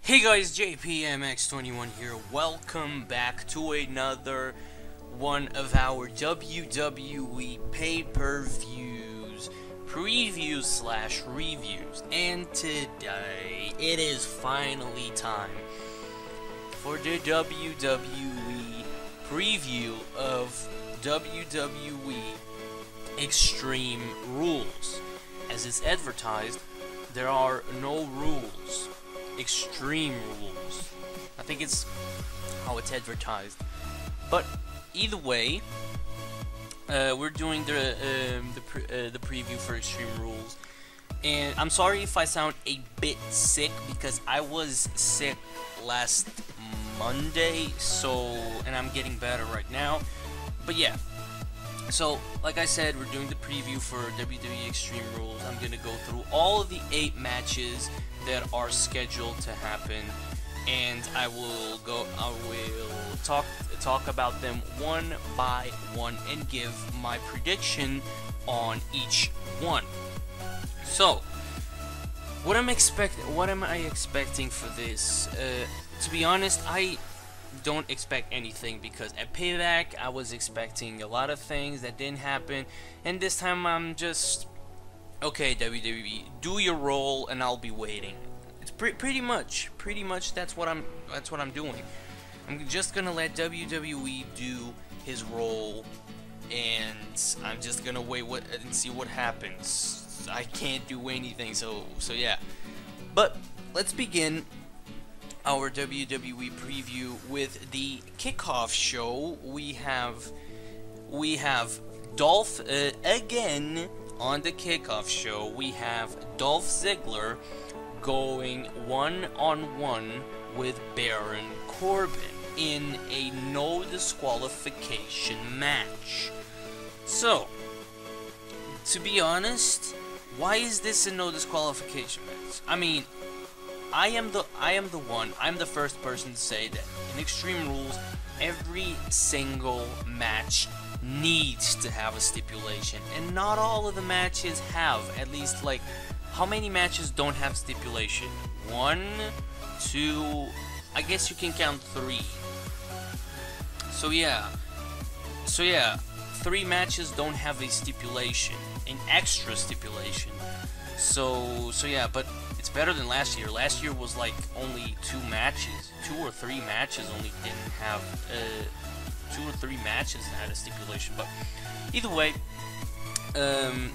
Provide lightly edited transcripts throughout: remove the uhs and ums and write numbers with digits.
Hey guys, JPMX21 here. Welcome back to another one of our WWE pay-per-views, previews/reviews. And today, it is finally time for the WWE preview of WWE Extreme Rules. As it's advertised, there are no rules. Extreme Rules. I think it's how it's advertised. But either way, we're doing the preview for Extreme Rules, and I'm sorry if I sound a bit sick because I was sick last Monday, and I'm getting better right now. But yeah. So, like I said, we're doing the preview for WWE Extreme Rules. I'm gonna go through all of the 8 matches that are scheduled to happen, and I will talk about them one by one and give my prediction on each one. So, what am I expecting for this? To be honest, I don't expect anything, because at Payback I was expecting a lot of things that didn't happen, and this time I'm just, okay, WWE, do your role and I'll be waiting. It's pretty much that's what I'm doing. I'm just gonna let WWE do his role, and I'm just gonna wait and see what happens. I can't do anything, so yeah. But let's begin our WWE preview with the kickoff show. We have Dolph again on the kickoff show. We have Dolph Ziggler going one-on-one with Baron Corbin in a no disqualification match. So, to be honest, why is this a no disqualification match? I mean, I'm the first person to say that in Extreme Rules, every single match needs to have a stipulation, and not all of the matches have. At least, like, how many matches don't have stipulation? 1, 2, I guess you can count 3. So yeah, 3 matches don't have a stipulation, an extra stipulation. So yeah, but it's better than last year. Last year was like only 2 matches, 2 or 3 matches only didn't have 2 or 3 matches had a stipulation. But either way,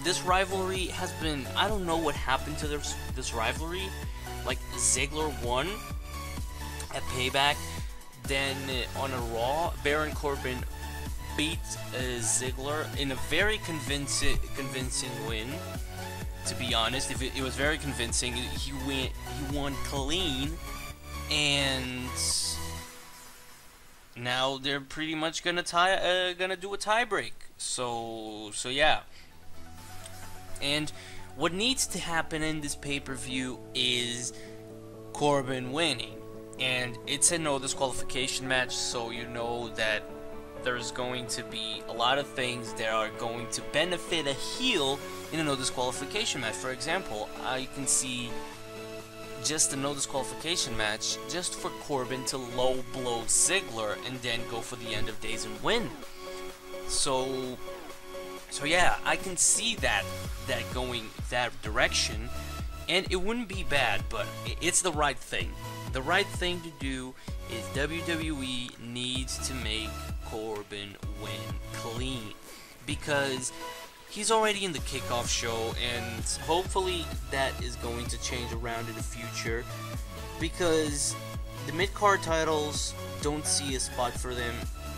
this rivalry has been, I don't know what happened to this rivalry. Like, Ziggler won at Payback, then on a Raw, Baron Corbin beat Ziggler in a very convincing win. To be honest, it was very convincing. He won clean, and now they're pretty much gonna do a tie break. So yeah. And what needs to happen in this pay-per-view is Corbin winning, and it's a no disqualification match, so you know that there's going to be a lot of things that are going to benefit a heel in a no disqualification match. For example, I can see just a no disqualification match just for Corbin to low blow Ziggler and then go for the end of days and win. So yeah, I can see that going that direction, and it wouldn't be bad, but it's the right thing. The right thing to do is WWE needs to make Corbin win clean, because he's already in the kickoff show, and hopefully that is going to change around in the future, because the mid-card titles, don't see a spot for them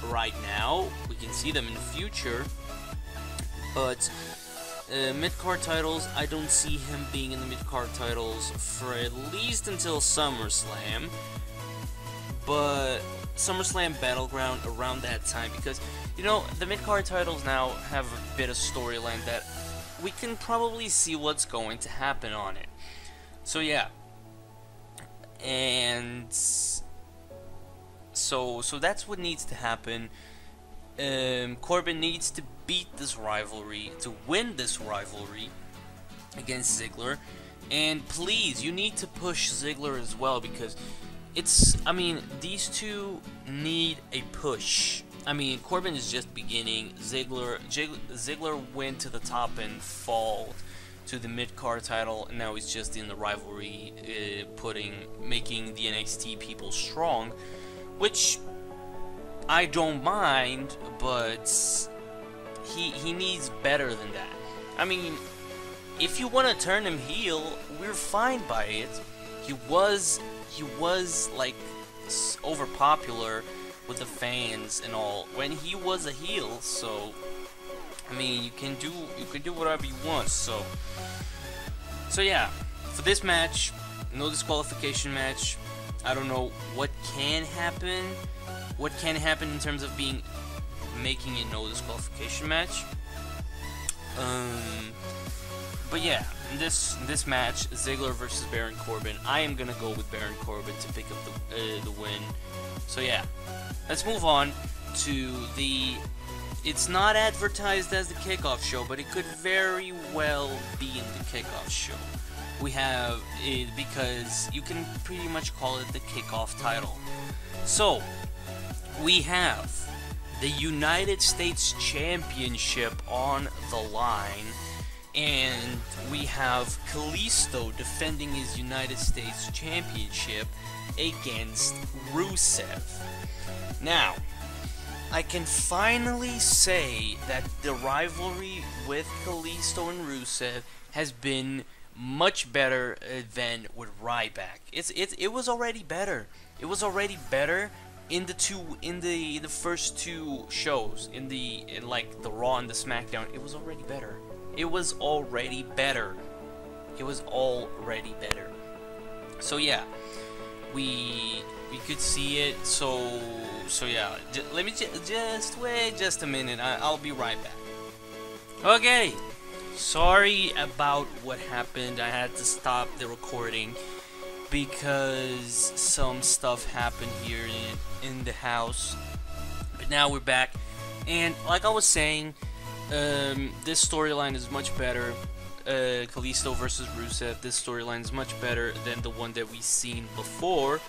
right now. We can see them in the future, but mid-card titles, I don't see him being in the mid-card titles for at least until SummerSlam. But SummerSlam Battleground around that time, because, you know, the mid-card titles now have a bit of storyline that we can probably see what's going to happen on it. So yeah, and so that's what needs to happen. Corbin needs to beat this rivalry, to win this rivalry against Ziggler, And please, you need to push Ziggler as well, because I mean, these two need a push. I mean, Corbin is just beginning. Ziggler went to the top and falled to the mid-card title, and now he's just in the rivalry, making the NXT people strong, which I don't mind, but he needs better than that. I mean, if you want to turn him heel, we're fine by it. He was like overpopular with the fans and all when he was a heel, so I mean, you can do whatever you want. So yeah, for this match, no disqualification match. I don't know what can happen. What can happen in terms of making it no disqualification match. But yeah, in this match, Ziggler versus Baron Corbin, I am gonna go with Baron Corbin to pick up the win. So yeah, let's move on to the. It's not advertised as the kickoff show, but it could very well be in the kickoff show. We have it because you can pretty much call it the kickoff title. So we have the United States Championship on the line, and we have Kalisto defending his United States Championship against Rusev. Now, I can finally say that the rivalry with Kalisto and Rusev has been much better than with Ryback. It was already better. It was already better in the first two shows, in like the Raw and the SmackDown. It was already better. It was already better. It was already better. So yeah, we could see it. So yeah, let me just wait just a minute. I'll be right back. Okay, sorry about what happened. I had to stop the recording because some stuff happened here in the house. But now we're back, and like I was saying, this storyline is much better. Kalisto versus Rusev. This storyline is much better than the one that we've seen before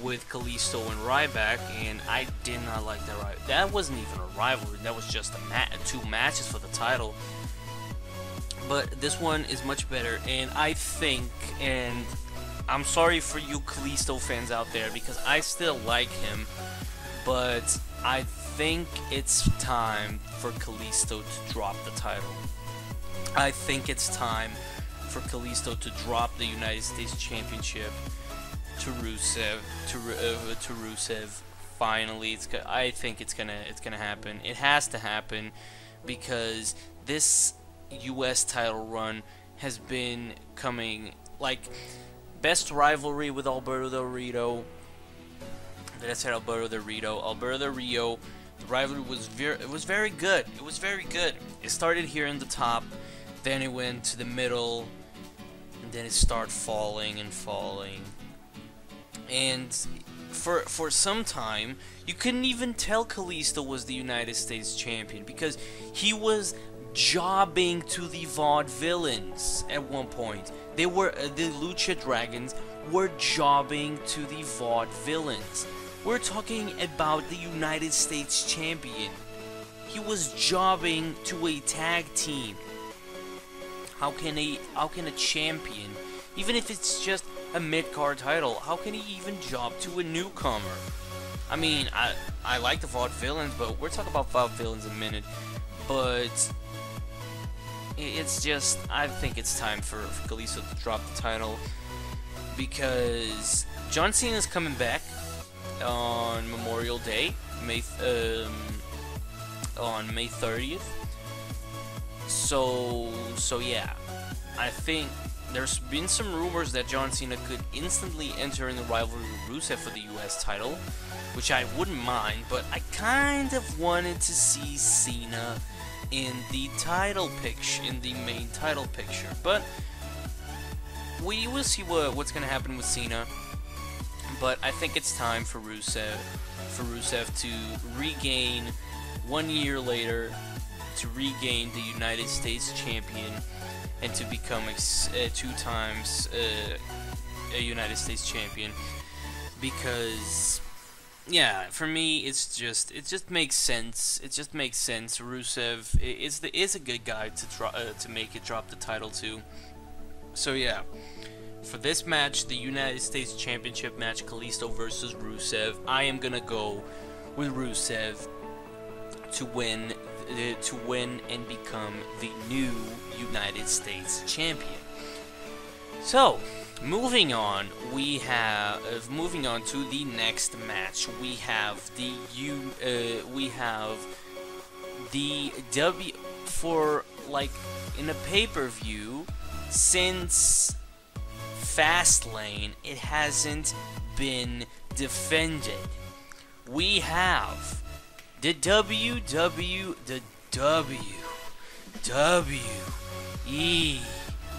with Kalisto and Ryback, and I did not like that rivalry. That wasn't even a rivalry. That was just two matches for the title. But this one is much better, and I think, and I'm sorry for you Kalisto fans out there because I still like him, but I think it's time for Kalisto to drop the title. I think it's time for Kalisto to drop the United States Championship to Rusev. To Rusev. Finally, I think it's gonna happen. It has to happen because this U.S. title run has been coming like best rivalry with Alberto Del Rio. Did I say Alberto Del Rio? Alberto Del Rio. The rivalry was very good. It was very good. It started here in the top, then it went to the middle, and then it started falling and falling. And for some time, you couldn't even tell Kalisto was the United States champion because he was jobbing to the Vaudevillains at one point. They were the Lucha Dragons were jobbing to the Vaudevillains. We're talking about the United States champion. He was jobbing to a tag team. How can a champion, even if it's just a mid-card title, how can he even job to a newcomer? I mean, I like the Vaudevillains, but we're talking about Vaudevillains in a minute. But it's just, I think it's time for Kalisto to drop the title because John Cena's coming back on Memorial Day, on May 30th. So yeah, I think there's been some rumors that John Cena could instantly enter in the rivalry with Rusev for the US title, which I wouldn't mind, but I kind of wanted to see Cena in the title picture, in the main title picture. But we will see what's gonna happen with Cena. But I think it's time for Rusev to regain 1 year later, to regain the United States champion and to become 2 times a United States champion. Because yeah, for me, it just makes sense. It just makes sense. Rusev is a good guy to make it drop the title to. So yeah, for this match, the United States Championship match, Kalisto versus Rusev, I am gonna go with Rusev to win and become the new United States champion. So, moving on to the next match. We have the for like in a pay-per-view since Fastlane, it hasn't been defended. We have the WWE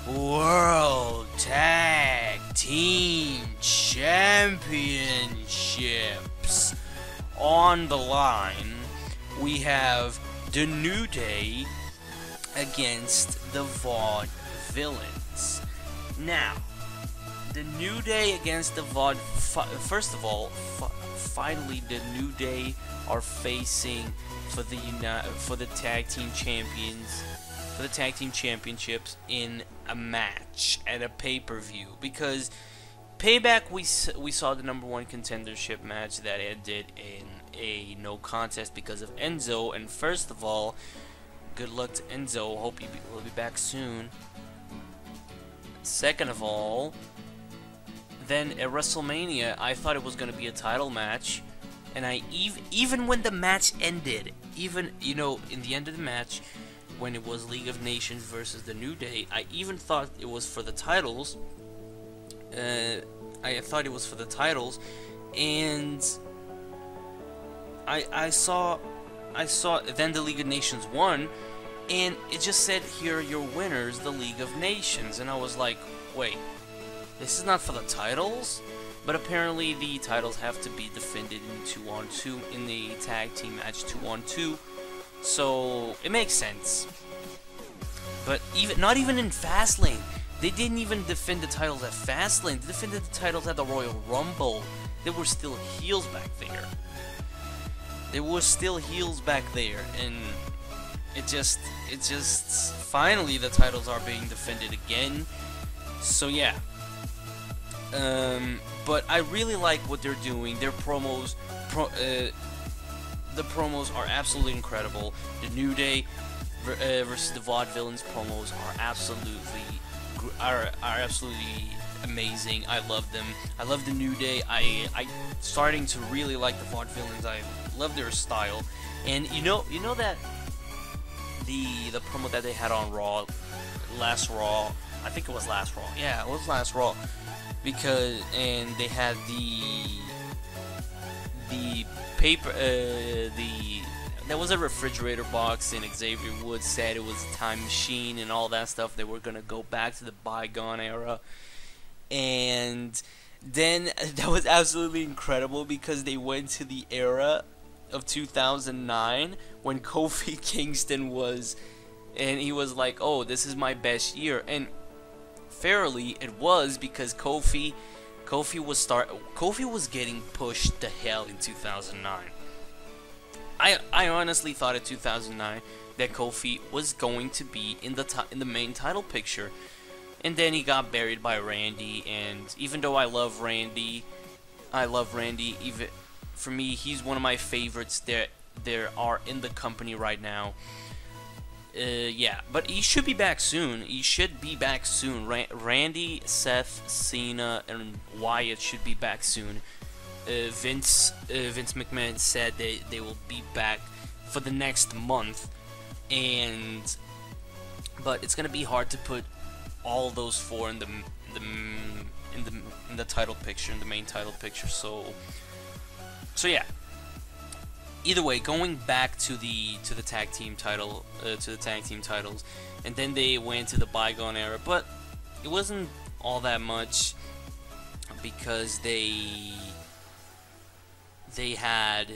World Tag Team Championships on the line. We have the New Day against the Vaude Villains. Now, the New Day against the Vaude. First of all, finally, the New Day are facing for the tag team championships in a match at a pay-per-view. Because Payback, we saw the #1 contendership match that ended in a no contest because of Enzo. And first of all, good luck to Enzo. Hope you will be back soon. Second of all, then at WrestleMania, I thought it was gonna be a title match, and I even when the match ended, even in the end of the match, when it was League of Nations versus the New Day, I even thought it was for the titles. I thought it was for the titles, and I saw then the League of Nations won, and it just said, here are your winners, the League of Nations, and I was like, wait, this is not for the titles? But apparently the titles have to be defended in 2-on-2 in the tag team match 2-on-2, so it makes sense. But not even in Fastlane, they didn't even defend the titles at Fastlane. They defended the titles at the Royal Rumble. They were still heels back there. And it just finally the titles are being defended again. So yeah. But I really like what they're doing. Their promos, the promos are absolutely incredible. The New Day versus the Vaudevillains promos are absolutely amazing. I love them. I love the New Day. I starting to really like the Vaudevillains. I love their style. And you know that the promo that they had on Raw, last Raw, I think it was last Raw. Yeah, it was last Raw. Because they had the paper there was a refrigerator box, and Xavier Woods said it was a time machine and all that stuff. They were gonna go back to the bygone era, and then that was absolutely incredible because they went to the era of 2009 when Kofi Kingston was, and he was like, oh, this is my best year. And fairly, it was, because Kofi was getting pushed to hell in 2009. I honestly thought in 2009 that Kofi was going to be in the main title picture, and then he got buried by Randy. And even though I love Randy. Even for me, he's one of my favorites that there are in the company right now. Yeah, but he should be back soon. Randy, Seth, Cena, and Wyatt should be back soon. Vince McMahon said they will be back for the next month, but it's gonna be hard to put all those four in the title picture, in the main title picture. So yeah. Either way, going back to the tag team title, to the tag team titles, and then they went to the bygone era, but it wasn't all that much because they had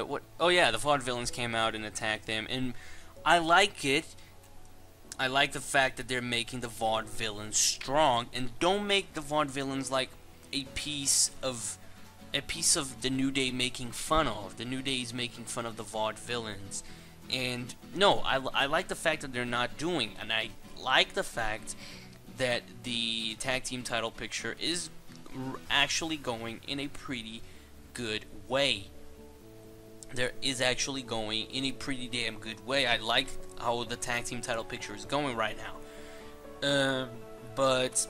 what? Oh yeah, the Vaudevillains came out and attacked them, and I like it. I like the fact that they're making the Vaudevillains strong, and don't make the Vaudevillains like a piece of the New Day making fun of. The New Day is making fun of the Vaudevillains, and no, I like the fact that they're not doing, and I like the fact that the tag team title picture is actually going in a pretty good way. There is actually going in a pretty damn good way. I like how the tag team title picture is going right now. But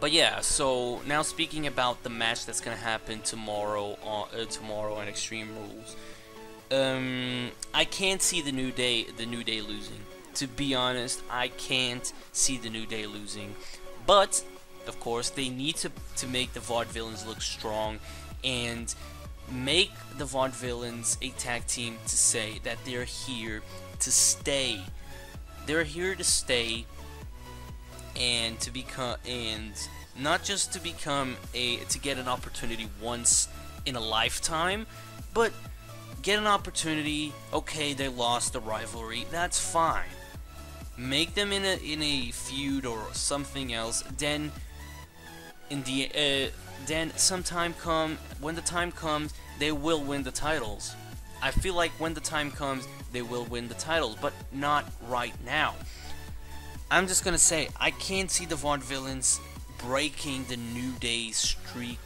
yeah. So now speaking about the match that's gonna happen tomorrow on Extreme Rules. I can't see the New Day losing. To be honest, I can't see the New Day losing. But of course, they need to make the Vaudevillains look strong and make the Vaudevillains a tag team to say that they're here to stay. They're here to stay, and to become, and not just to become to get an opportunity once in a lifetime, but get an opportunity. Okay, they lost the rivalry. That's fine. Make them in a feud or something else. Then when the time comes, they will win the titles. I feel like when the time comes, they will win the titles, but not right now. I'm just gonna say, I can't see the Vaudevillains breaking the New Day streak,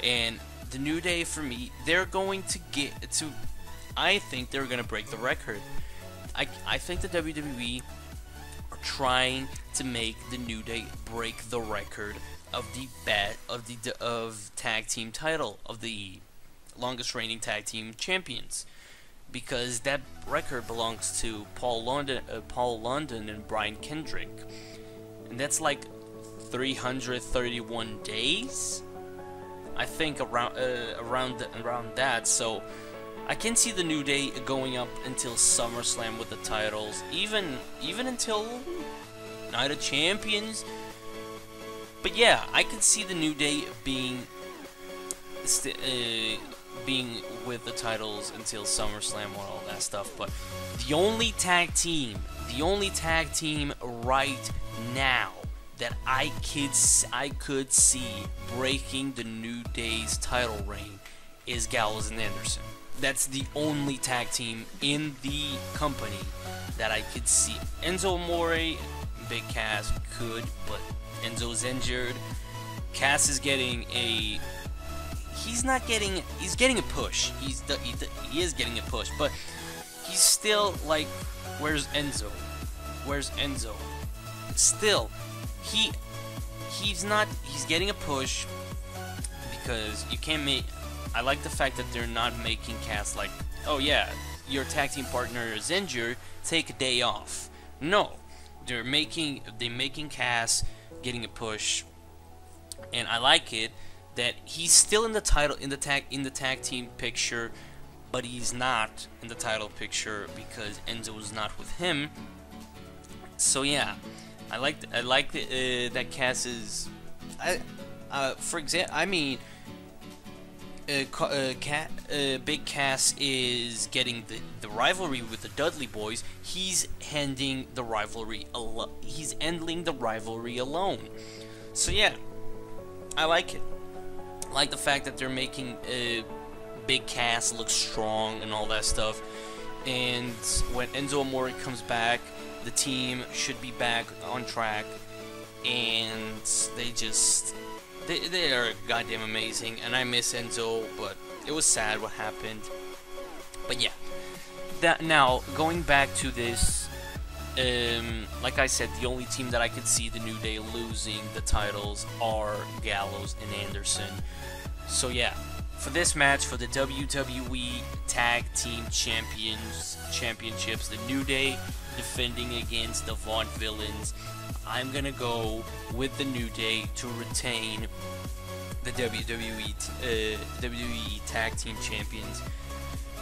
and the New Day, for me, they're going to get to. I think they're gonna break the record. I think the WWE are trying to make the New Day break the record of tag team title, of the longest reigning tag team champions, because that record belongs to Paul London and Brian Kendrick, and that's like 331 days, I think, around that. So I can see the New Day going up until SummerSlam with the titles, even until Night of Champions. But yeah, I can see the New Day being with the titles until SummerSlam and all that stuff. But the only tag team right now that I could see breaking the New Day's title reign is Gallows and Anderson. That's the only tag team in the company that I could see. Enzo Amore, Big Cass could, but Enzo's injured. Cass is getting a. He's getting a push. He is getting a push, but he's still like, where's Enzo? Where's Enzo? Still, he's not. He's getting a push because you can't make. I like the fact that they're not making Cass like, oh yeah, your tag team partner is injured, take a day off. No, they're making Cass getting a push, and I like it that he's still in the tag team picture, but he's not in the title picture because Enzo is not with him. So yeah, I like that Cass is. For example, I mean, Big Cass is getting the rivalry with the Dudley Boys. He's ending the rivalry. He's ending the rivalry alone. So yeah, I like it. I like the fact that they're making Big Cass look strong and all that stuff. And when Enzo Amore comes back, the team should be back on track. And they are goddamn amazing. And I miss Enzo, but it was sad what happened. But yeah, now going back to this, like I said, the only team that I could see the New Day losing the titles are Gallows and Anderson. So yeah, for this match, for the WWE Tag Team Championships, the New Day defending against the Vaudevillains, I'm gonna go with the New Day to retain the WWE Tag Team Champions.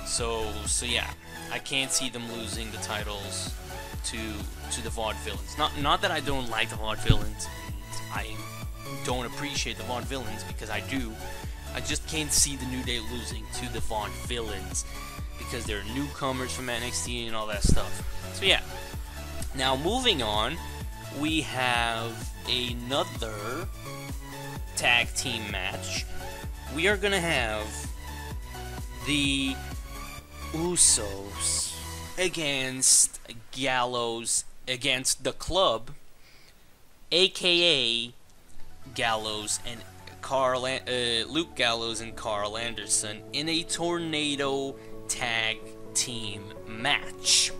So yeah, I can't see them losing the titles to the Vaudevillains. Not that I don't like the Vaudevillains, I don't appreciate the Vaudevillains, because I do. I just can't see the New Day losing to the Vaudevillains because they're newcomers from NXT and all that stuff. So yeah. Now, moving on, we have another tag team match. We are gonna have the Usos against Gallows against the Club, aka Gallows and Luke Gallows and Carl Anderson in a tornado tag team match.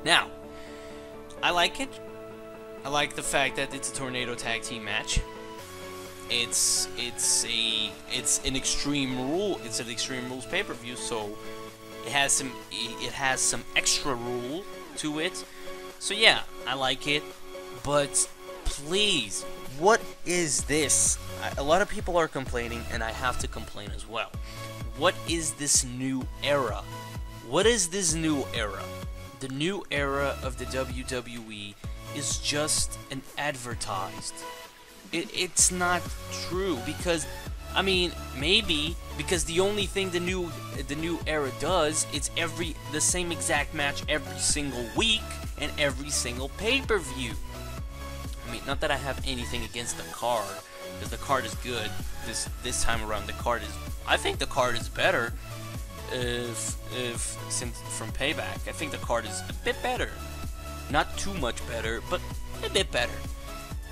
Now, I like it. I like the fact that it's a tornado tag team match. It's an Extreme Rules pay-per-view, so it has some extra rule to it. So yeah, I like it. But please, what is this? A lot of people are complaining, and I have to complain as well. What is this new era? What is this new era? The new era of the WWE is just an advertised. It's not true, because I mean, maybe because the only thing the new era does, it's the same exact match every single week and every single pay-per-view. I mean, not that I have anything against the card, because the card is good. This time around, I think the card is better. Since from Payback, I think the card is a bit better. Not too much better, but a bit better.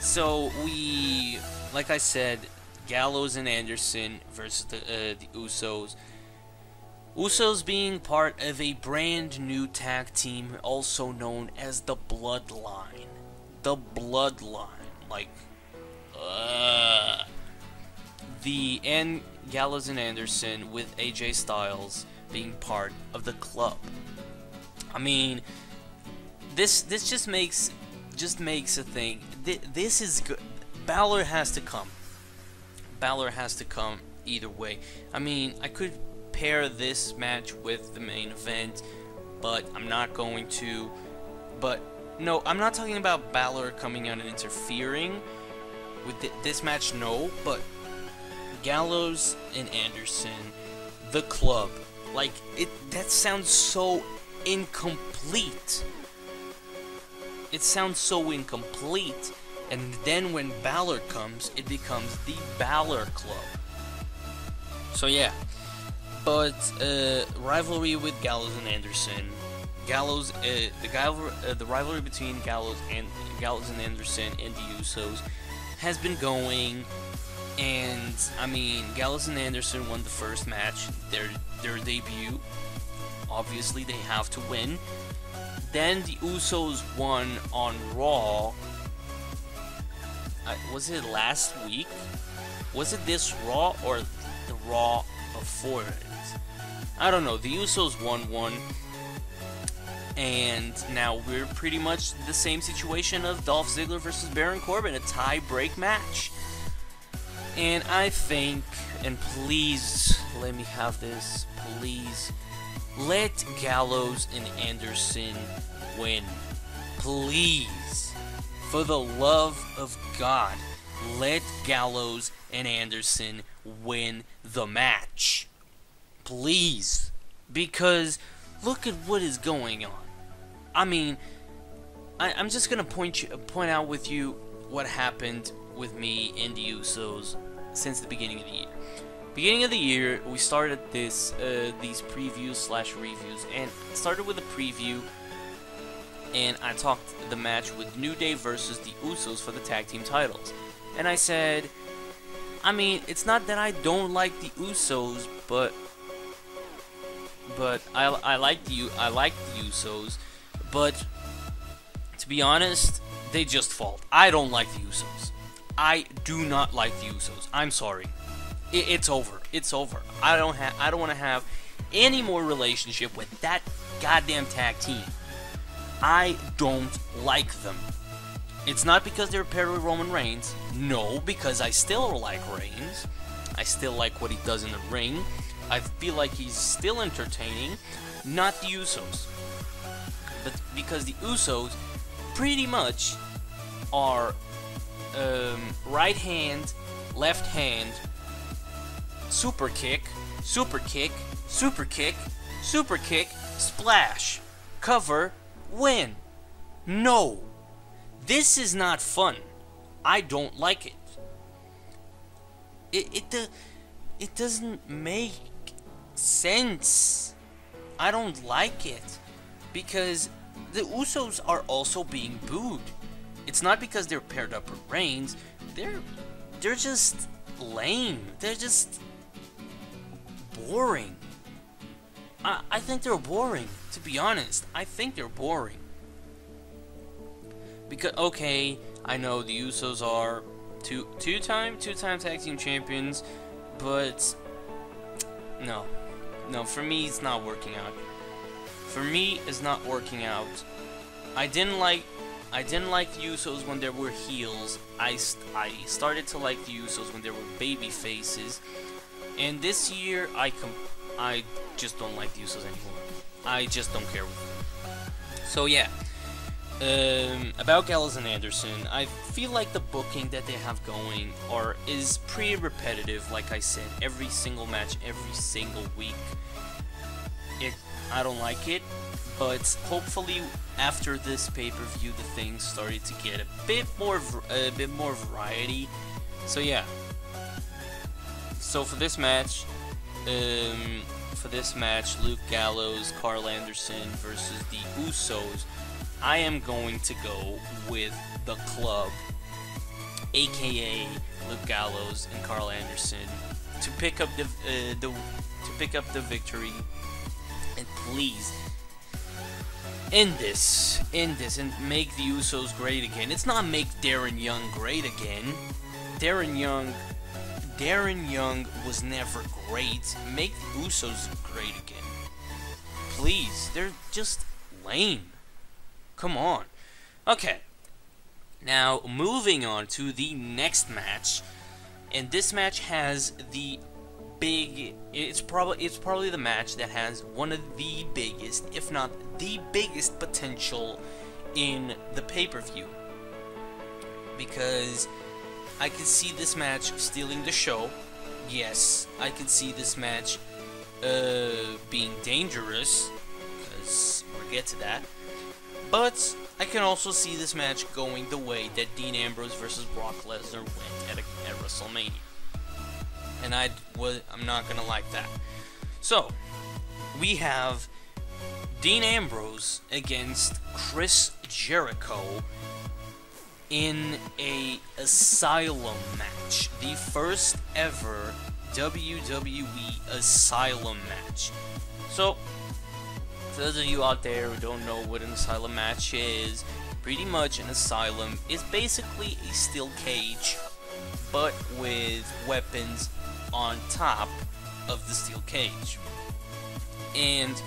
So like I said, Gallows and Anderson versus the Usos. Usos being part of a brand new tag team, also known as the Bloodline. The Bloodline, Gallows and Anderson with AJ Styles being part of the Club. I mean, this just makes a thing. This is good. Balor has to come. Balor has to come either way. I mean, I could pair this match with the main event, but I'm not going to. But no, I'm not talking about Balor coming out and interfering with this match. No, but Gallows and Anderson, the Club. That sounds so incomplete. It sounds so incomplete. And then when Balor comes, it becomes the Balor Club. So yeah. But rivalry with Gallows and Anderson. The rivalry between Gallows and Anderson and the Usos has been going. And I mean, Gallows and Anderson won the first match, their debut. Obviously, they have to win. Then the Usos won on Raw. Was it last week? Was it this Raw or the Raw before it? I don't know. The Usos won one. And now we're pretty much the same situation of Dolph Ziggler versus Baron Corbin, a tie-break match. And I think, and please let me have this, please, let Gallows and Anderson win. Please, for the love of God, let Gallows and Anderson win the match. Please, because look at what is going on. I mean, I'm just gonna point out with you what happened with me and the Usos since the beginning of the year. Beginning of the year, we started these previews/reviews, and started with a preview, and I talked the match with New Day versus the Usos for the tag team titles. And I said, I mean, it's not that I don't like the Usos, but I like the Usos, but to be honest, they just fault. I don't like the Usos. I do not like the Usos. I'm sorry. It's over. It's over. I don't want to have any more relationship with that goddamn tag team. I don't like them. It's not because they're paired with Roman Reigns. No, because I still like Reigns. I still like what he does in the ring. I feel like he's still entertaining. Not the Usos. But because the Usos pretty much are right hand, left hand, super kick, super kick, super kick, super kick, splash, cover, win. No! This is not fun. I don't like it. It doesn't make sense. I don't like it. Because the Usos are also being booed. It's not because they're paired up with Reigns. They're just lame. They're just boring. I think they're boring, to be honest. I think they're boring. Because, okay, I know the Usos are two-time tag team champions, but no, for me it's not working out. For me, it's not working out. I didn't like the Usos when they were heels. I started to like the Usos when they were baby faces, and this year I just don't like the Usos anymore. I just don't care. So yeah. About Gallows and Anderson, I feel like the booking that they have going is pretty repetitive. Like I said, every single match, every single week. I don't like it, but hopefully after this pay-per-view, the things started to get a bit more variety. So yeah. So for this match, Luke Gallows, Carl Anderson versus the Usos. I am going to go with the Club, aka Luke Gallows and Carl Anderson, to pick up the victory. And please end this and make the Usos great again. It's not make Darren Young great again. Darren Young was never great. Make the Usos great again. Please, they're just lame. Come on. Okay. Now, moving on to the next match. And this match has the big... It's probably the match that has one of the biggest, if not the biggest potential in the pay-per-view. Because I could see this match stealing the show. Yes, I could see this match being dangerous. Because we'll get to that. But I can also see this match going the way that Dean Ambrose versus Brock Lesnar went at WrestleMania. And I'm not gonna like that. So, we have Dean Ambrose against Chris Jericho in a Asylum match. The first ever WWE Asylum match. So, for those of you out there who don't know what an Asylum match is, pretty much an Asylum is basically a steel cage, but with weapons on top of the steel cage. And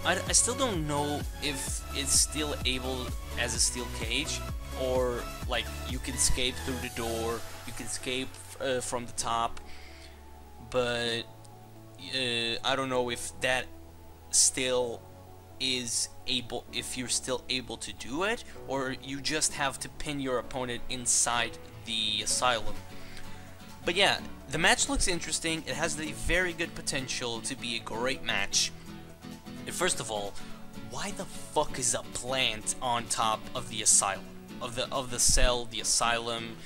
I still don't know if it's still able as a steel cage, or like you can escape through the door, you can escape from the top, but I don't know if that still is able, if you're still able to do it, or you just have to pin your opponent inside the Asylum. But yeah, the match looks interesting. It has the very good potential to be a great match. First of all, why the fuck is a plant on top of the Asylum? Of the cell, the Asylum,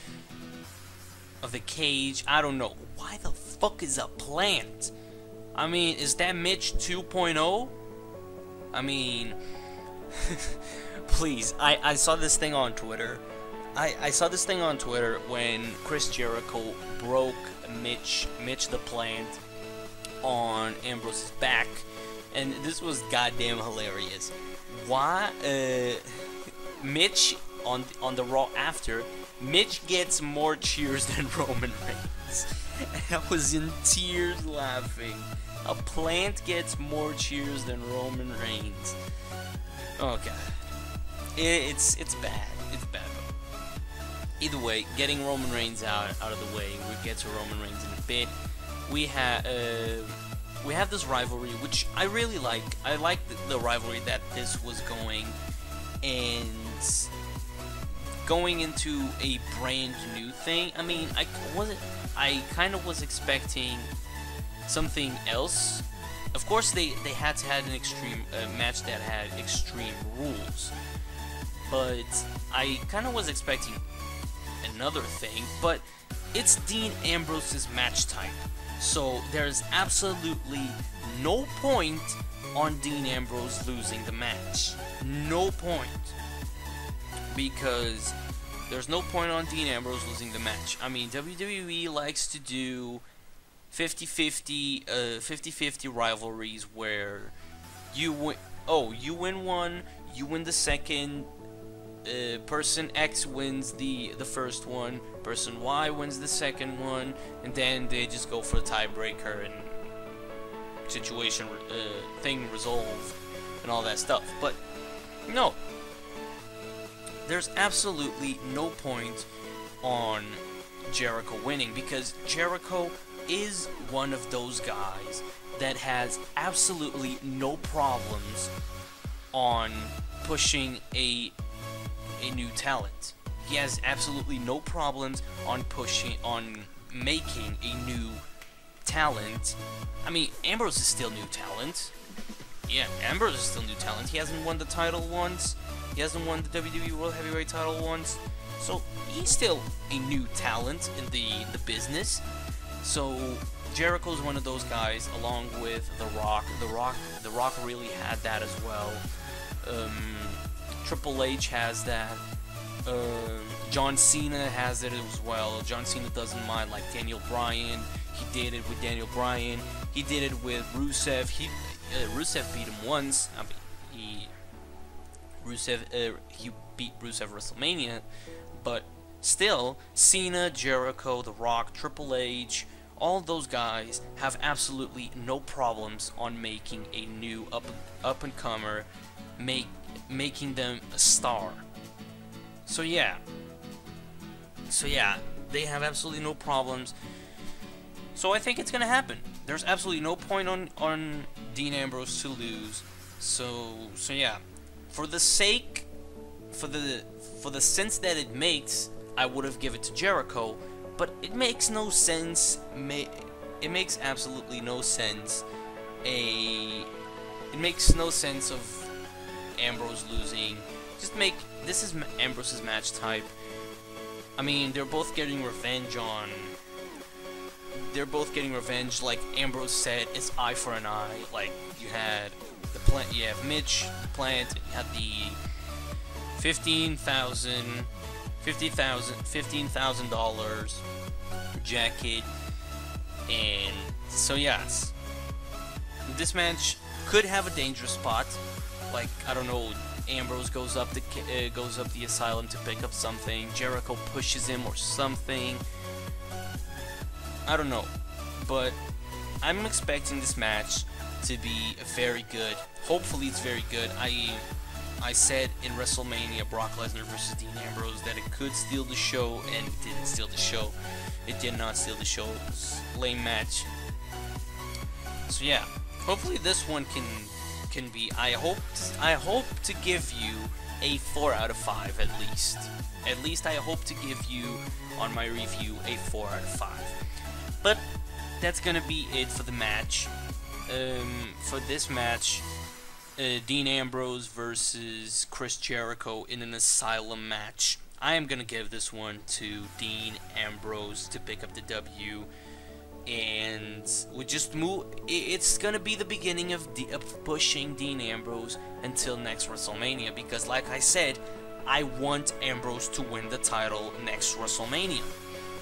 of the cage? I don't know. Why the fuck is a plant? I mean, is that Mitch 2.0? I mean, please, I saw this thing on Twitter. I saw this thing on Twitter when Chris Jericho broke Mitch the Plant on Ambrose's back, and this was goddamn hilarious. Why, Mitch, on the Raw after, Mitch gets more cheers than Roman Reigns. I was in tears laughing. A plant gets more cheers than Roman Reigns. Oh god. It's bad. It's bad. Either way, getting Roman Reigns out of the way, we'll get to Roman Reigns in a bit. We have this rivalry, which I really like. I like the rivalry that this was going, and going into a brand new thing. I mean, I kind of was expecting something else. Of course, they had to have an extreme match that had Extreme Rules, but I kind of was expecting another thing, but it's Dean Ambrose's match type. So there's absolutely no point on Dean Ambrose losing the match. No point. Because there's no point on Dean Ambrose losing the match. I mean, WWE likes to do 50-50 rivalries where you win. Oh, you win one, you win the second. Person X wins the first one. Person Y wins the second one, and then they just go for a tiebreaker and situation thing resolved and all that stuff. But no. There's absolutely no point on Jericho winning, because Jericho is one of those guys that has absolutely no problems on pushing a new talent. He has absolutely no problems on making a new talent. I mean, Ambrose is still new talent. Yeah, Ambrose is still new talent. He hasn't won the title once. He hasn't won the WWE World Heavyweight title once, so he's still a new talent in the business. So Jericho's one of those guys, along with The Rock. The Rock really had that as well. Triple H has that. John Cena has it as well. John Cena doesn't mind, like Daniel Bryan. He did it with Daniel Bryan. He did it with Rusev. Rusev beat him once. I mean, he beat Rusev at WrestleMania, but still, Cena, Jericho, The Rock, Triple H, all those guys have absolutely no problems on making a new up-and-comer, making them a star. So yeah, they have absolutely no problems. So I think it's gonna happen. There's absolutely no point on Dean Ambrose to lose. So yeah. For the sense that it makes, I would have given it to Jericho, but it makes no sense. It makes absolutely no sense. It makes no sense of Ambrose losing. This is Ambrose's match type. I mean, they're both getting revenge. Like Ambrose said, it's eye for an eye. Like you have Mitch, the Plant, you had the $15,000 jacket, and so yes, this match could have a dangerous spot. Like, I don't know, Ambrose goes up the asylum to pick up something, Jericho pushes him or something. I don't know, but I'm expecting this match to be very good. Hopefully it's very good. I said in WrestleMania, Brock Lesnar versus Dean Ambrose, that it could steal the show, and it didn't steal the show. It did not steal the show. It was a lame match. So yeah, hopefully this one can be. I hope to give you a 4 out of 5 at least. At least I hope to give you on my review a 4 out of 5. But that's gonna be it for the match. For this match, Dean Ambrose versus Chris Jericho in an Asylum match. I am gonna give this one to Dean Ambrose to pick up the W, and we just move. It's gonna be the beginning of pushing Dean Ambrose until next WrestleMania, because, like I said, I want Ambrose to win the title next WrestleMania.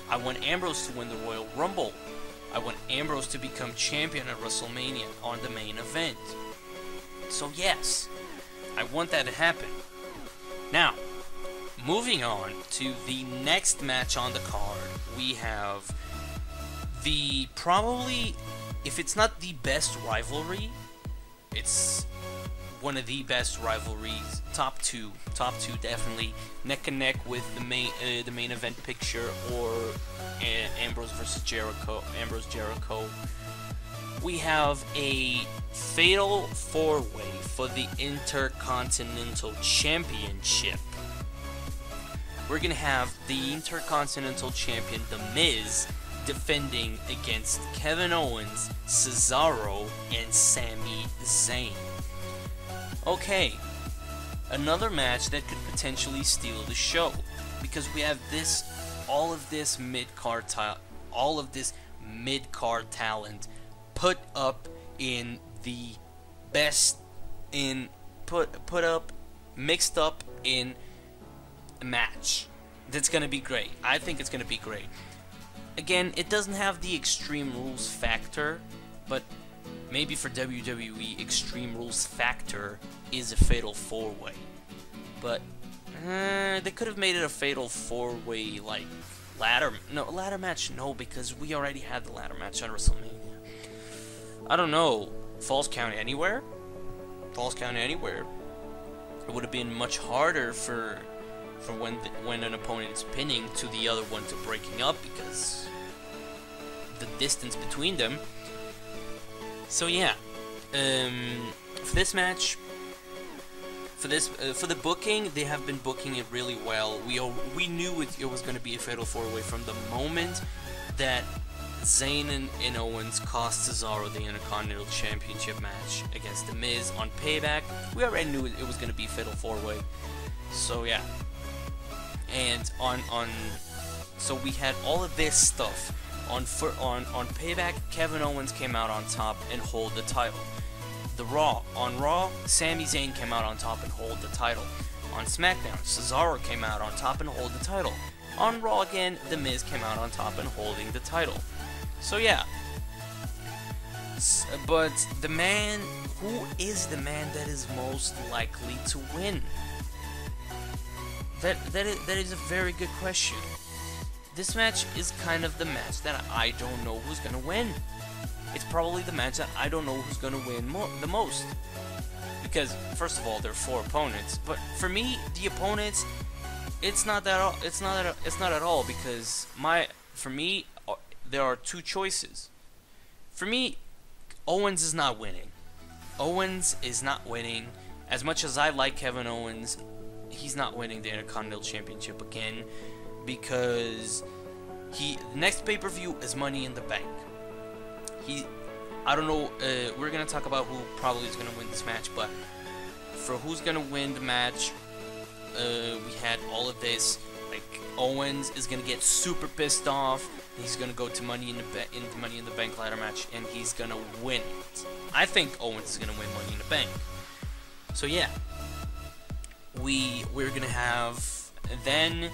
I want Ambrose to win the Royal Rumble. I want Ambrose to become champion at WrestleMania on the main event. So yes, I want that to happen. Now, moving on to the next match on the card, we have the probably, if it's not the best rivalry, it's one of the best rivalries, top two definitely, neck and neck with the main event picture, or Ambrose versus Jericho, Ambrose Jericho. We have a fatal 4-way for the Intercontinental Championship. We're gonna have the Intercontinental Champion, The Miz, defending against Kevin Owens, Cesaro, and Sami Zayn. Okay, another match that could potentially steal the show, because we have all of this mid-card talent put up in the best mixed up in a match that's gonna be great. I think it's gonna be great. Again, it doesn't have the Extreme Rules factor, but maybe for WWE, Extreme Rules factor is a fatal 4-way. But they could have made it a fatal 4-way, like ladder match. No, because we already had the ladder match at WrestleMania. I don't know. Falls count anywhere? Falls count anywhere. It would have been much harder for when an opponent is pinning to the other one to breaking up, because the distance between them. So yeah, for this match, for the booking, they have been booking it really well. We knew it was going to be a fatal 4-way from the moment that Zayn and Owens cost Cesaro the Intercontinental Championship match against The Miz on Payback. We already knew it was going to be a fatal 4-way. So yeah, and so we had all of this stuff. On Payback, Kevin Owens came out on top and hold the title. On Raw, Sami Zayn came out on top and hold the title. On SmackDown, Cesaro came out on top and hold the title. On Raw again, The Miz came out on top and holding the title. So yeah. But who is the man that is most likely to win? That is a very good question. This match is kind of the match that I don't know who's gonna win. It's probably the match that I don't know who's gonna win the most. Because first of all, there are 4 opponents, but for me, the opponents, it's not at all, because for me, there are 2 choices. For me, Owens is not winning. Owens is not winning. As much as I like Kevin Owens, he's not winning the Intercontinental Championship again, because the next pay-per-view is Money in the Bank. I don't know, we're gonna talk about who probably is gonna win this match, but for who's gonna win the match, we had all of this, like Owens is gonna get super pissed off. He's gonna go to Money in the Bank ladder match, and he's gonna win it. I think Owens is gonna win Money in the Bank. So yeah, we're gonna have then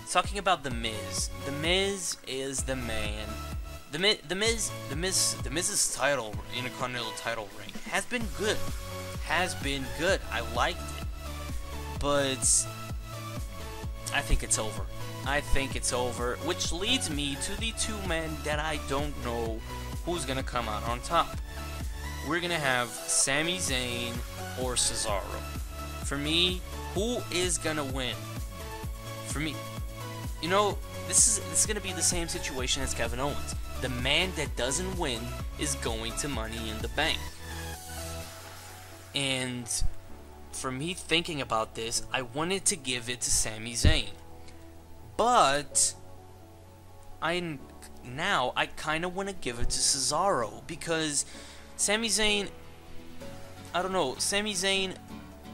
talking about The Miz. The Miz is the man. The Miz's title, Intercontinental title reign, has been good. I liked it, but I think it's over. Which leads me to the 2 men that I don't know who's gonna come out on top. We're gonna have Sami Zayn or Cesaro. For me, who is gonna win? For me, you know, this is gonna be the same situation as Kevin Owens. The man that doesn't win is going to Money in the Bank. And for me thinking about this, I wanted to give it to Sami Zayn. But I kind of want to give it to Cesaro, because Sami Zayn, I don't know, Sami Zayn,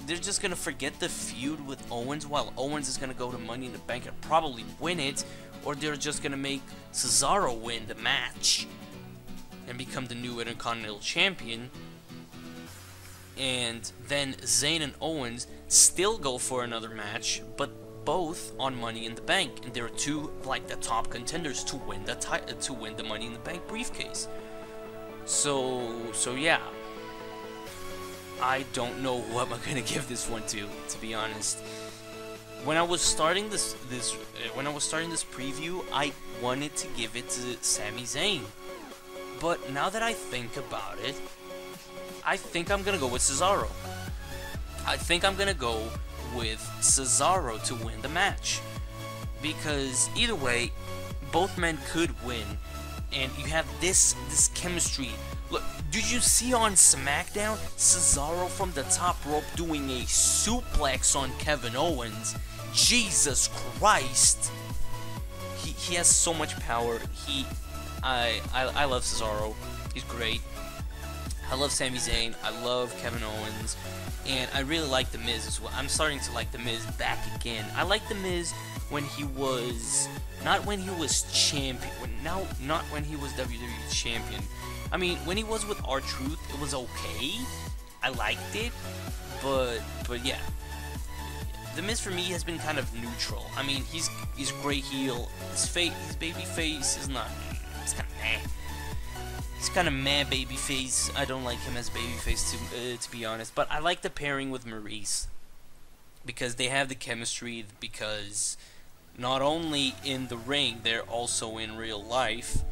they're just going to forget the feud with Owens, while Owens is going to go to Money in the Bank and probably win it, or they're just going to make Cesaro win the match and become the new Intercontinental Champion, and then Zayn and Owens still go for another match, but both on Money in the Bank, and they're 2 like the top contenders to win the Money in the Bank briefcase. So yeah, I don't know who I'm gonna give this one to be honest. When I was starting this preview, I wanted to give it to Sami Zayn, but now that I think about it, I think I'm gonna go with Cesaro. I think I'm gonna go with Cesaro to win the match, because either way, both men could win, and you have this chemistry. Look, did you see on SmackDown Cesaro from the top rope doing a suplex on Kevin Owens? Jesus Christ! He has so much power. I love Cesaro. He's great. I love Sami Zayn, I love Kevin Owens, and I really like The Miz as well. I'm starting to like The Miz back again. I like The Miz when he was, not when he was champion, not when he was WWE champion. I mean, when he was with R-Truth, it was okay. I liked it, but yeah. The Miz for me has been kind of neutral. I mean, he's a great heel. His baby face is not. It's kind of meh. He's kind of meh baby face. I don't like him as baby face to be honest. But I like the pairing with Maurice because they have the chemistry. Because not only in the ring, they're also in real life.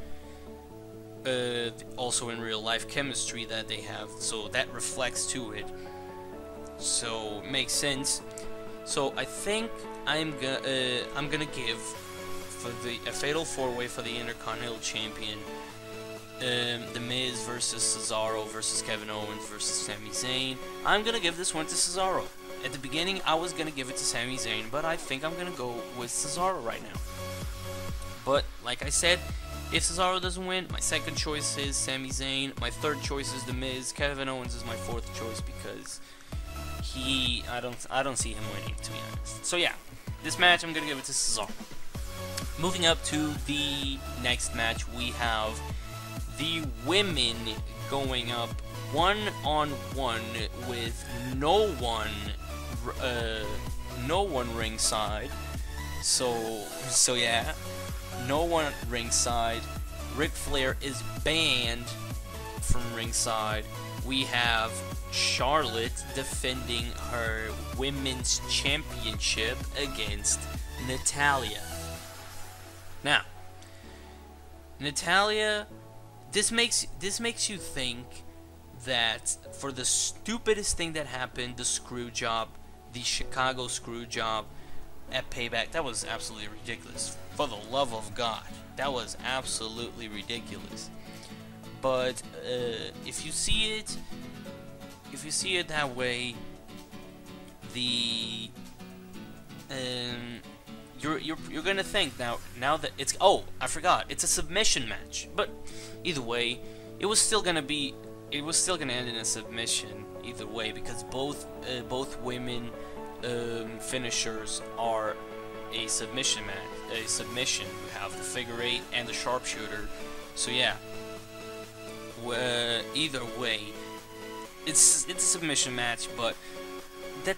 Also in real life chemistry that they have. So that reflects to it. So it makes sense. So I think I'm gonna give for a fatal 4-way for the Intercontinental Champion, The Miz versus Cesaro versus Kevin Owens versus Sami Zayn. I'm gonna give this one to Cesaro. At the beginning, I was gonna give it to Sami Zayn, but I think I'm gonna go with Cesaro right now. But like I said, if Cesaro doesn't win, my second choice is Sami Zayn. My third choice is The Miz. Kevin Owens is my fourth choice because I don't see him winning, to be honest. So yeah, this match I'm gonna give it to Cesaro. Moving up to the next match, we have the women going up one-on-one with no one ringside. So yeah, no one ringside. Ric Flair is banned from ringside. We have Charlotte defending her women's championship against Natalya. Now, Natalya, this makes you think that for the stupidest thing that happened, the screw job, the Chicago screw job at Payback, that was absolutely ridiculous. For the love of God, that was absolutely ridiculous. But if you see it that way, you're gonna think now that it's, oh, I forgot, it's a submission match. But either way, it was still gonna end in a submission either way, because both women finishers are a submission match. A submission. You have the figure 8 and the sharpshooter. So yeah. Either way, it's a submission match, but that,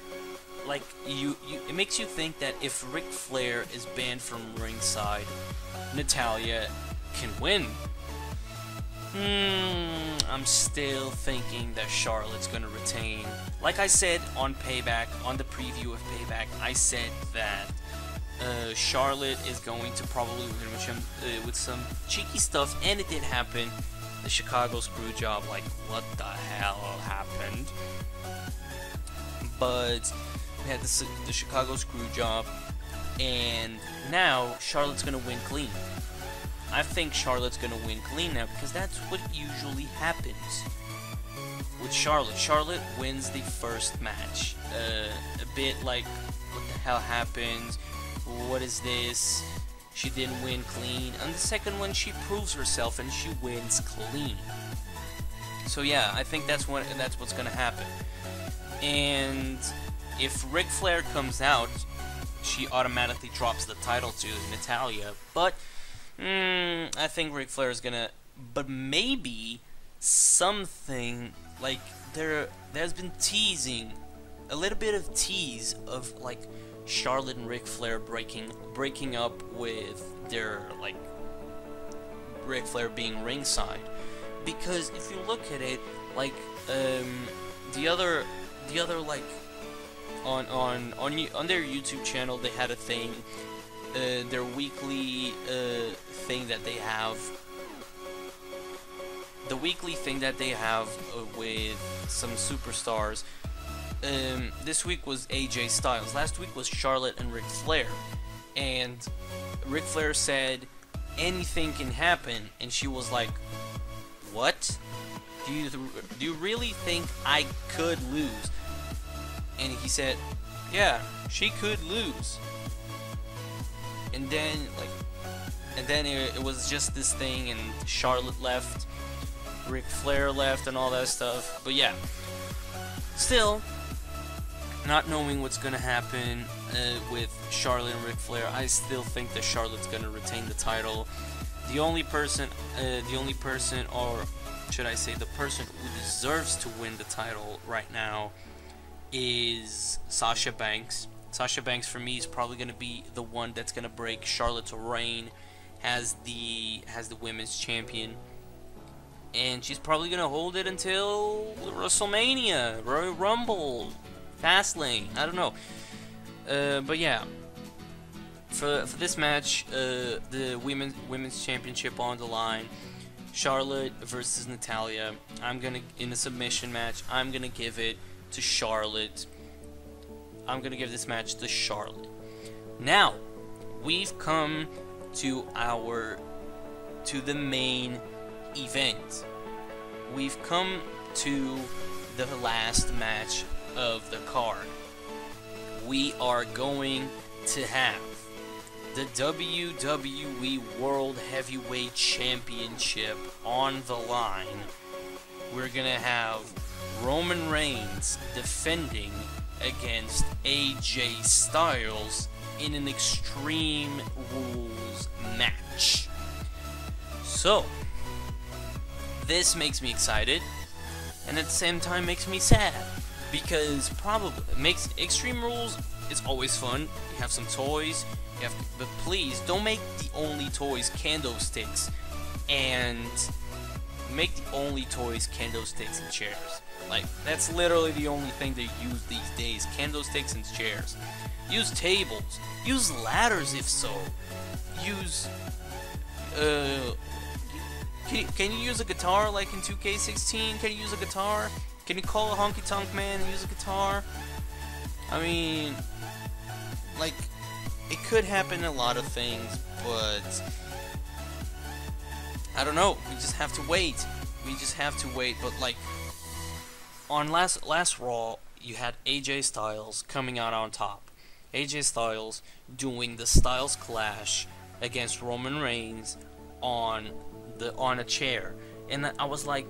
like, it makes you think that if Ric Flair is banned from ringside, Natalya can win. I'm still thinking that Charlotte's gonna retain. Like I said on Payback, on the preview of Payback, I said that Charlotte is going to probably win with some cheeky stuff, and it did happen. The Chicago screw job, like, what the hell happened? But we had the Chicago screw job, and now Charlotte's gonna win clean. I think Charlotte's gonna win clean now, because that's what usually happens with Charlotte. Charlotte wins the first match. A bit like, what the hell happened? What is this? She didn't win clean. And the second one, she proves herself and she wins clean. So yeah, I think that's what's gonna happen. And if Ric Flair comes out, she automatically drops the title to Natalya. But I think Ric Flair is gonna. But maybe something like there's been teasing, a little bit of tease of like Charlotte and Ric Flair breaking up with their, like, Ric Flair being ringside. Because if you look at it, like, the other like on their YouTube channel, they had a thing, their weekly thing that they have. The weekly thing that they have with some superstars. This week was AJ Styles. Last week was Charlotte and Ric Flair. And Ric Flair said, anything can happen. And she was like, what? Do you really think I could lose? And he said, yeah, she could lose. And then, like, it was just this thing, and Charlotte left. Ric Flair left and all that stuff. But yeah, still, not knowing what's gonna happen with Charlotte and Ric Flair, I still think that Charlotte's gonna retain the title. The only person, or should I say, the person who deserves to win the title right now is Sasha Banks. Sasha Banks, for me, is probably gonna be the one that's gonna break Charlotte's reign as the women's champion, and she's probably gonna hold it until WrestleMania, Royal Rumble, Fastlane. I don't know, but yeah. For this match, the women's championship on the line, Charlotte versus Natalya. In a submission match, I'm gonna give it to Charlotte. I'm gonna give this match to Charlotte. Now, we've come to the main event. We've come to the last match of the card. We are going to have the WWE World Heavyweight Championship on the line. We're gonna have Roman Reigns defending against AJ Styles in an Extreme Rules match. So, this makes me excited, and at the same time makes me sad, because makes Extreme Rules, it's always fun. You have some toys, but please don't make the only toys candlesticks, and make the only toys candlesticks and chairs. Like, that's literally the only thing they use these days, candlesticks and chairs. Use tables, use ladders if so. Use, can you use a guitar like in 2K16? Can you use a guitar? Can you call a honky tonk man and use a guitar? I mean, like, it could happen in a lot of things, but I don't know. We just have to wait. But like, on last Raw, you had AJ Styles coming out on top. AJ Styles doing the Styles Clash against Roman Reigns on a chair, and I was like,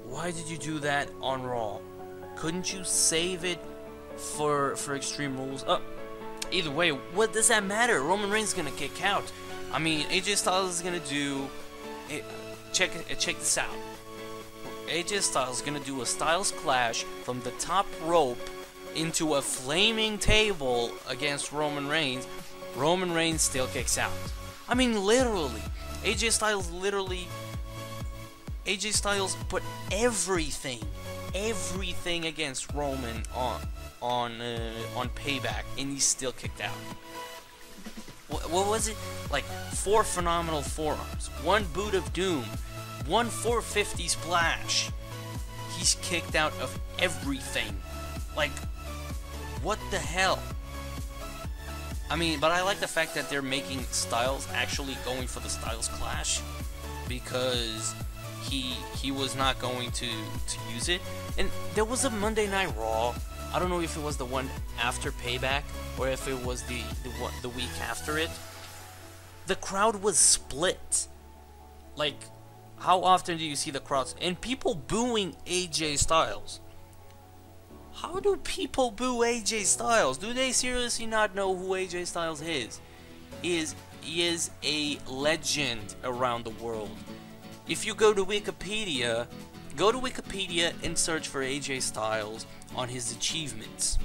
why did you do that on Raw? Couldn't you save it for Extreme Rules? Either way, what does that matter? Roman Reigns is gonna kick out. I mean, AJ Styles is gonna do. Check this out. AJ Styles is gonna do a Styles Clash from the top rope into a flaming table against Roman Reigns. Roman Reigns still kicks out. I mean, literally, AJ Styles put everything against Roman on Payback, and he still kicked out. What was it? Like 4 phenomenal forearms, 1 boot of doom, 1 450 splash. He's kicked out of everything. Like, what the hell? I mean, but I like the fact that they're making Styles actually going for the Styles Clash, because he was not going to use it. And there was a Monday Night Raw. I don't know if it was the one after Payback or if it was the week after it. The crowd was split. Like, how often do you see the crowds and people booing AJ Styles? How do people boo AJ Styles? Do they seriously not know who AJ Styles is? He is a legend around the world. If you go to Wikipedia and search for AJ Styles on his achievements.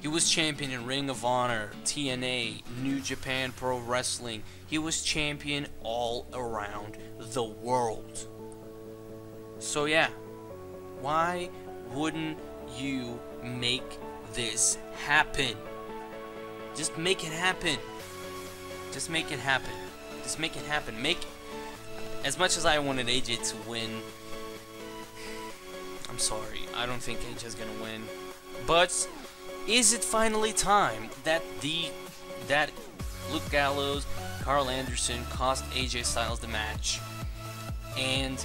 He was champion in Ring of Honor, TNA, New Japan Pro Wrestling. He was champion all around the world. So yeah, why wouldn't you make this happen? Just make it happen. Just make it happen. Just make it happen. As much as I wanted AJ to win, I'm sorry, I don't think AJ's gonna win. But is it finally time that Luke Gallows, Carl Anderson cost AJ Styles the match, and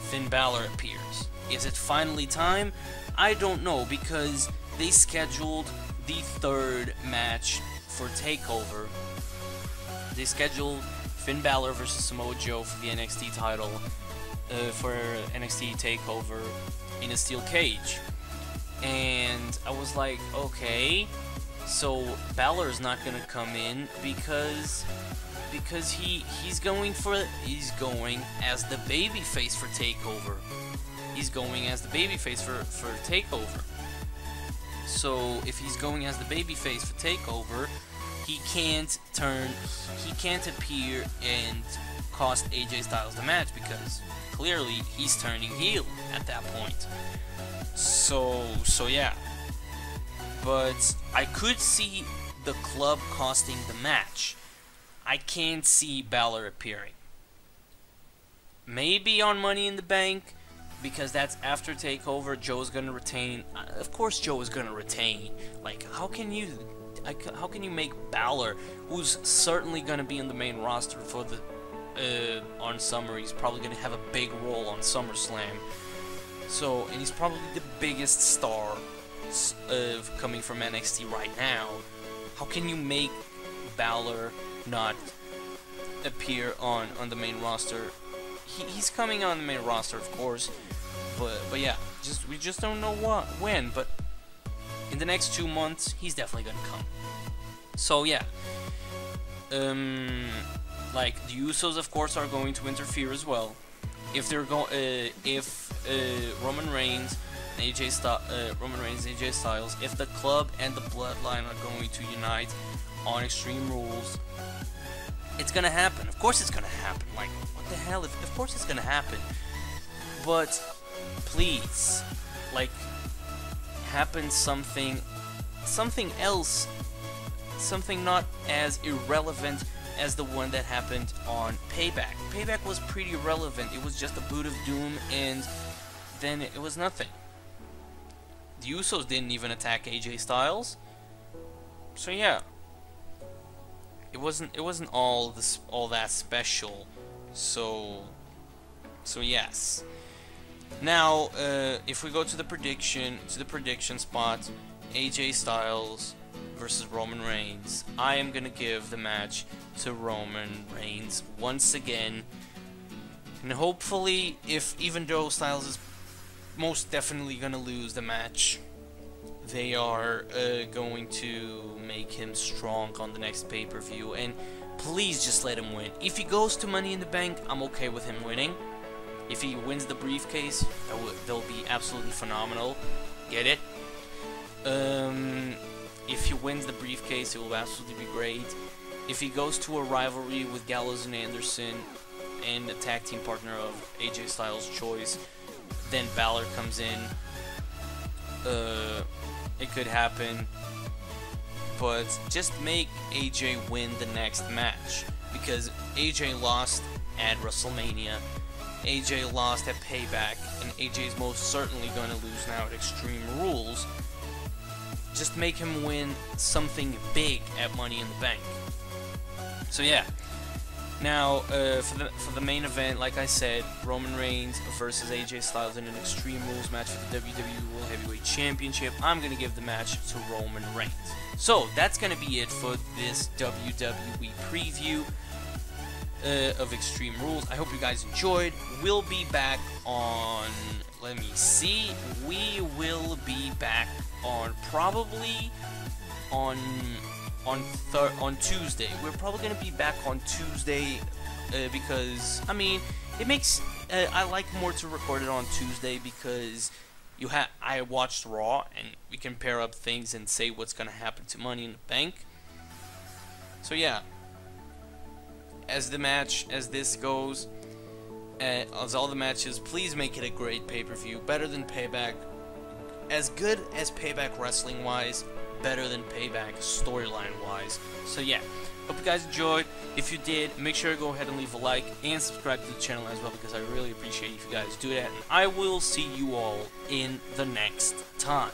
Finn Balor appears? Is it finally time? I don't know, because they scheduled the 3rd match for TakeOver. They scheduled Finn Balor versus Samoa Joe for the NXT title, for NXT Takeover in a steel cage. And I was like, okay, so Balor's not gonna come in because he's going as the babyface for Takeover. He's going as the babyface for Takeover. So if he's going as the babyface for Takeover, he can't appear and cost AJ Styles the match, because clearly he's turning heel at that point. So yeah. But I could see the club costing the match. I can't see Balor appearing. Maybe on Money in the Bank, because that's after Takeover. Joe's gonna retain. Of course, Joe is gonna retain. Like, how can you make Balor, who's certainly gonna be in the main roster for the on Summer? He's probably gonna have a big role on SummerSlam. So, and he's probably the biggest star coming from NXT right now. How can you make Balor not appear on the main roster? He's coming on the main roster, of course, but yeah, we just don't know when. But in the next 2 months, he's definitely gonna come. So yeah, like the Usos, of course, are going to interfere as well. If they're Roman Reigns and AJ Styles, if the club and the Bloodline are going to unite on Extreme Rules, it's gonna happen. Of course it's gonna happen. Like, what the hell? Of course it's gonna happen. But please, like, happen something else, something not as irrelevant as the one that happened on Payback. Payback was pretty irrelevant. It was just a boot of doom, and then it was nothing. The Usos didn't even attack AJ Styles. So yeah, it wasn't all that special. So yes. Now, if we go to the prediction spot, AJ Styles versus Roman Reigns, I am gonna give the match to Roman Reigns once again, and hopefully, even though Styles is most definitely gonna lose the match, they are going to make him strong on the next pay-per-view, and please just let him win. If he goes to Money in the Bank, I'm okay with him winning. If he wins the briefcase, that'll be absolutely phenomenal. Get it? If he wins the briefcase, it will absolutely be great. If he goes to a rivalry with Gallows and Anderson and a tag team partner of AJ Styles' choice, then Balor comes in, it could happen. But just make AJ win the next match, because AJ lost at WrestleMania, AJ lost at Payback, and AJ's most certainly going to lose now at Extreme Rules. Just make him win something big at Money in the Bank. So yeah. Now, for the main event, like I said, Roman Reigns versus AJ Styles in an Extreme Rules match for the WWE World Heavyweight Championship. I'm going to give the match to Roman Reigns. So, that's going to be it for this WWE preview of Extreme Rules. I hope you guys enjoyed. We'll be back on, let me see, we will be back on probably on Tuesday. We're probably gonna be back on Tuesday because I mean it makes I like more to record it on Tuesday because I watched Raw and we can pair up things and say what's gonna happen to Money in the Bank. So yeah, as this goes, as all the matches, please make it a great pay-per-view, better than Payback, as good as Payback wrestling wise, better than Payback storyline wise. So yeah, hope you guys enjoyed. If you did, make sure to go ahead and leave a like and subscribe to the channel as well, because I really appreciate if you guys do that, and I will see you all in the next time.